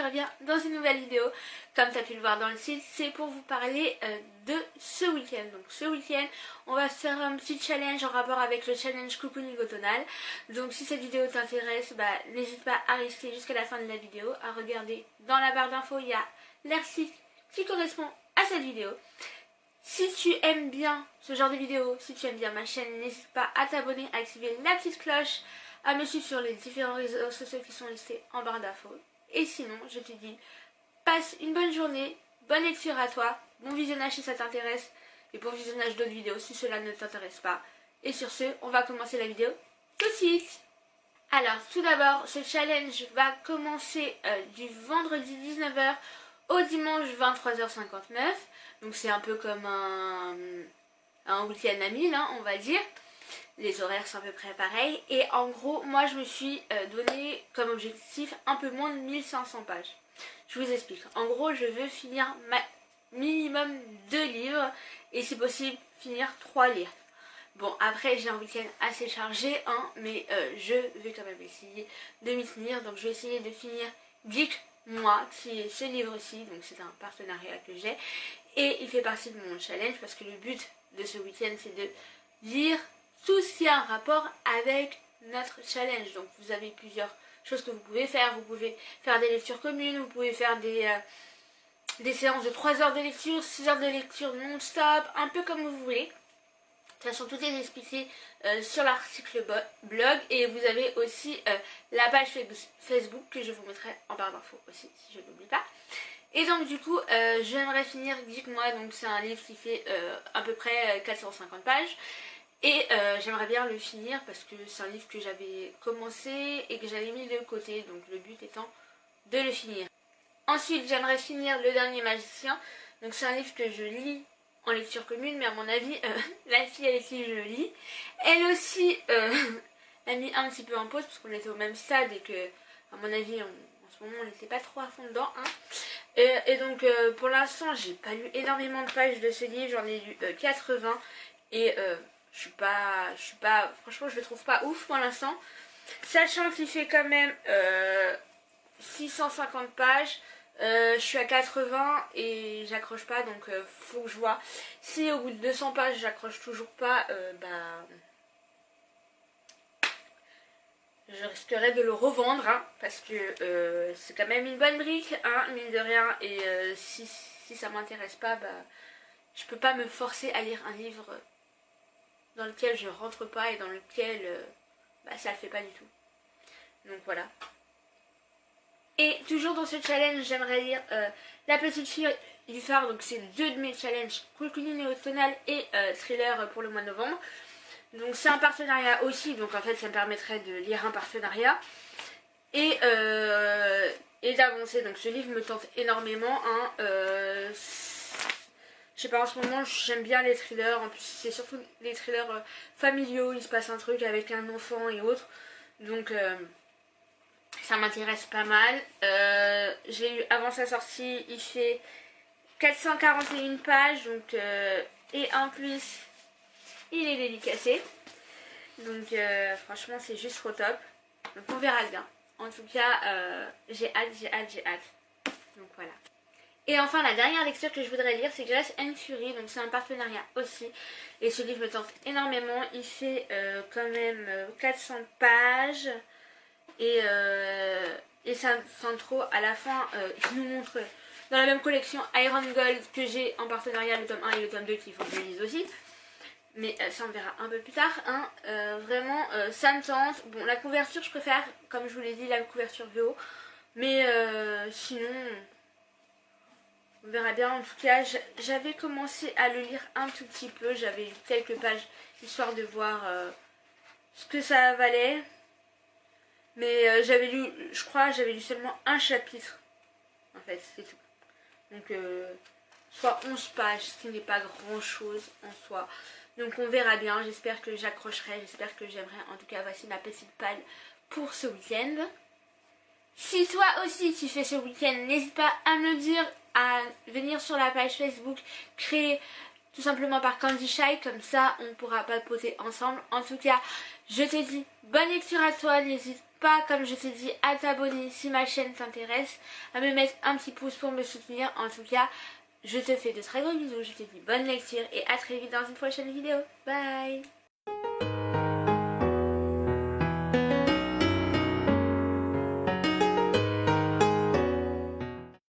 reviens dans une nouvelle vidéo. Comme tu as pu le voir dans le titre, c'est pour vous parler de ce week-end. Donc ce week-end, on va faire un petit challenge en rapport avec le challenge cocooning automnal. Donc si cette vidéo t'intéresse, n'hésite pas à rester jusqu'à la fin de la vidéo, à regarder dans la barre d'infos, il y a l'article qui correspond à cette vidéo. Si tu aimes bien ce genre de vidéo, si tu aimes bien ma chaîne, n'hésite pas à t'abonner, à activer la petite cloche, à me suivre sur les différents réseaux sociaux qui sont listés en barre d'infos. Et sinon, je te dis, passe une bonne journée, bonne lecture à toi, bon visionnage si ça t'intéresse, et bon visionnage d'autres vidéos si cela ne t'intéresse pas. Et sur ce, on va commencer la vidéo tout de suite. Alors, tout d'abord, ce challenge va commencer du vendredi 19h au dimanche 23h59. Donc c'est un peu comme un week-end à 1000, on va dire. Les horaires sont à peu près pareils. Et en gros, moi je me suis donné comme objectif un peu moins de 1500 pages. Je vous explique. En gros, je veux finir minimum 2 livres. Et si possible, finir 3 livres. Bon, après j'ai un week-end assez chargé, mais je vais quand même essayer de m'y tenir. Donc je vais essayer de finir Geek Moi, qui est ce livre-ci. Donc c'est un partenariat que j'ai. Et il fait partie de mon challenge parce que le but de ce week-end c'est de lire tout ce qui a un rapport avec notre challenge. Donc vous avez plusieurs choses que vous pouvez faire. Vous pouvez faire des lectures communes, vous pouvez faire des séances de 3 heures de lecture, 6 heures de lecture non-stop, un peu comme vous voulez. De toute façon, tout est expliqué sur l'article blog. Et vous avez aussi la page Facebook que je vous mettrai en barre d'infos aussi, si je ne l'oublie pas. Et donc du coup, j'aimerais finir Geek-moi, donc c'est un livre qui fait à peu près 450 pages. Et j'aimerais bien le finir parce que c'est un livre que j'avais commencé et que j'avais mis de côté. Donc le but étant de le finir. Ensuite, j'aimerais finir Le Dernier Magicien. Donc c'est un livre que je lis en lecture commune, mais à mon avis, la fille avec qui je lis, elle aussi l'a mis un petit peu en pause parce qu'on était au même stade et que, à mon avis, en ce moment, on n'était pas trop à fond dedans. Et donc, pour l'instant, j'ai pas lu énormément de pages de ce livre, j'en ai lu 80 et je suis pas, franchement, je le trouve pas ouf pour l'instant, sachant qu'il fait quand même 650 pages. Je suis à 80 et j'accroche pas, donc faut que je vois. Si au bout de 200 pages j'accroche toujours pas, je risquerais de le revendre, parce que c'est quand même une bonne brique, mine de rien. Et si ça m'intéresse pas, je peux pas me forcer à lire un livre dans lequel je rentre pas et dans lequel ça le fait pas du tout. Donc voilà. Et toujours dans ce challenge, j'aimerais lire La Petite Fille du Phare. Donc c'est 2 de mes challenges, cocooning automnal et thriller pour le mois de novembre. Donc c'est un partenariat aussi, donc en fait ça me permettrait de lire un partenariat et d'avancer. Donc ce livre me tente énormément. Je sais pas, en ce moment j'aime bien les thrillers. En plus c'est surtout les thrillers familiaux, il se passe un truc avec un enfant et autres. Donc ça m'intéresse pas mal. J'ai eu avant sa sortie, il fait 441 pages, donc et en plus il est dédicacé. Donc franchement c'est juste trop top. Donc on verra bien. En tout cas j'ai hâte. Donc voilà. Et enfin la dernière lecture que je voudrais lire c'est Grace and Fury. Donc c'est un partenariat aussi. Et ce livre me tente énormément. Il fait quand même 400 pages. Et ça sans trop à la fin il nous montre dans la même collection Iron Gold que j'ai en partenariat, le tome 1 et le tome 2 qu'il faut que je lise aussi, mais ça on verra un peu plus tard. Vraiment ça me tente. Bon, la couverture je préfère, comme je vous l'ai dit, la couverture VO, mais sinon on verra bien. En tout cas j'avais commencé à le lire un tout petit peu, j'avais lu quelques pages histoire de voir ce que ça valait. Mais j'avais lu, je crois, seulement un chapitre. En fait, c'est tout. Donc, soit 11 pages, ce qui n'est pas grand chose en soi. Donc, on verra bien. J'espère que j'accrocherai, j'espère que j'aimerai. En tout cas, voici ma petite palle pour ce week-end. Si toi aussi tu fais ce week-end, n'hésite pas à me le dire, à venir sur la page Facebook, créer tout simplement par Candy Shy, comme ça on pourra papoter ensemble. En tout cas, je te dis bonne lecture à toi, n'hésite pas, comme je t'ai dit, à t'abonner si ma chaîne t'intéresse, à me mettre un petit pouce pour me soutenir. En tout cas, je te fais de très gros bisous, je te dis bonne lecture et à très vite dans une prochaine vidéo. Bye.